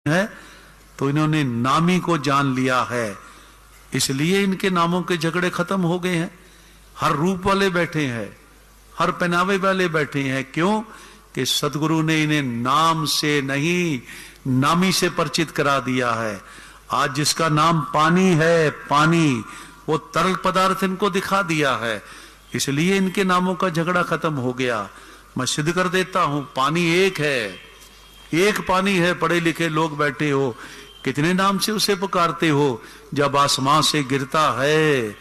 है तो इन्होंने नामी को जान लिया है, इसलिए इनके नामों के झगड़े खत्म हो गए हैं। हर रूप वाले बैठे हैं, हर पहनावे वाले बैठे हैं। क्यों? कि सदगुरु ने इन्हें नाम से नहीं नामी से परिचित करा दिया है। आज जिसका नाम पानी है, पानी वो तरल पदार्थ इनको दिखा दिया है, इसलिए इनके नामों का झगड़ा खत्म हो गया। मैं सिद्ध कर देता हूं, पानी एक है, एक पानी है। पढ़े लिखे लोग बैठे हो, कितने नाम से उसे पुकारते हो। जब आसमां से गिरता है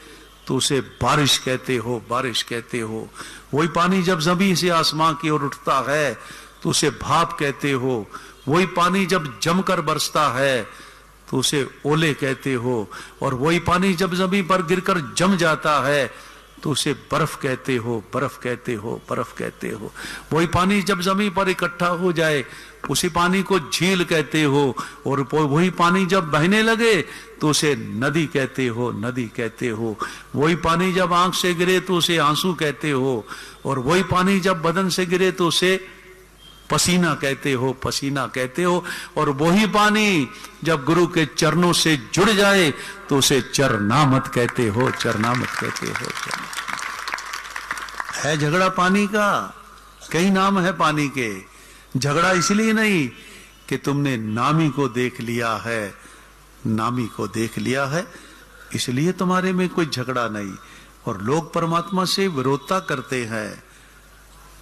तो उसे बारिश कहते हो, बारिश कहते हो। वही पानी जब जमीन से आसमां की ओर उठता है तो उसे भाप कहते हो। वही पानी जब जमकर बरसता है तो उसे ओले कहते हो। और वही पानी जब जमीन पर गिरकर जम जाता है तो उसे बर्फ कहते हो, बर्फ कहते हो, बर्फ कहते हो। वही पानी जब जमीन पर इकट्ठा हो जाए उसी पानी को झील कहते हो। और वही पानी जब बहने लगे तो उसे नदी कहते हो, नदी कहते हो। वही पानी जब आंख से गिरे तो उसे आंसू कहते हो। और वही पानी जब बदन से गिरे तो उसे पसीना कहते हो, पसीना कहते हो। और वही पानी जब गुरु के चरणों से जुड़ जाए तो उसे चरनामत कहते हो, चरनामत कहते हो। है झगड़ा पानी का, कई नाम है पानी के। झगड़ा इसलिए नहीं कि तुमने नामी को देख लिया है, नामी को देख लिया है इसलिए तुम्हारे में कोई झगड़ा नहीं। और लोग परमात्मा से विरोधता करते हैं,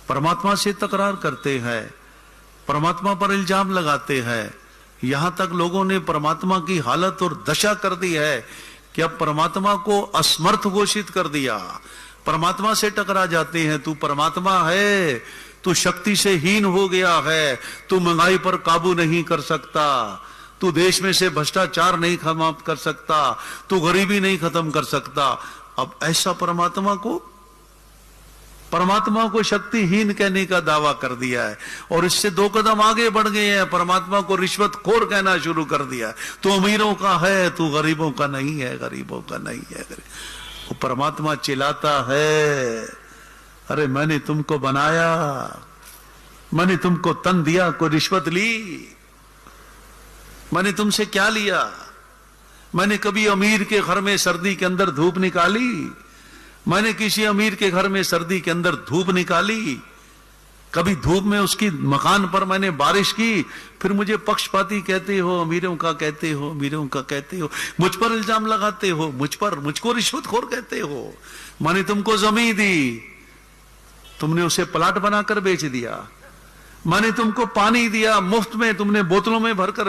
परमात्मा से तकरार करते हैं, परमात्मा पर इल्जाम लगाते हैं। यहां तक लोगों ने परमात्मा की हालत और दशा कर दी है कि अब परमात्मा को असमर्थ घोषित कर दिया। परमात्मा से टकरा जाते हैं, तू परमात्मा है, तू शक्ति से हीन हो गया है, तू महंगाई पर काबू नहीं कर सकता, तू देश में से भ्रष्टाचार नहीं समाप्त कर सकता, तू गरीबी नहीं खत्म कर सकता। अब ऐसा परमात्मा को शक्तिहीन कहने का दावा कर दिया है। और इससे दो कदम आगे बढ़ गए हैं, परमात्मा को रिश्वतखोर कहना शुरू कर दिया। तू अमीरों का है, तू गरीबों का नहीं है, गरीबों का नहीं है। वो परमात्मा चिल्लाता है, अरे मैंने तुमको बनाया, मैंने तुमको तन दिया, कोई रिश्वत ली? मैंने तुमसे क्या लिया? मैंने कभी अमीर के घर में सर्दी के अंदर धूप निकाली? मैंने किसी अमीर के घर में सर्दी के अंदर धूप निकाली? कभी धूप में उसकी मकान पर मैंने बारिश की? फिर मुझे पक्षपाती कहते हो, अमीरों का कहते हो, अमीरों का कहते हो, मुझ पर इल्जाम लगाते हो, मुझको रिश्वतखोर कहते हो। मैंने तुमको जमीन दी, तुमने उसे प्लाट बनाकर बेच दिया। मैंने तुमको पानी दिया मुफ्त में, तुमने बोतलों में भरकर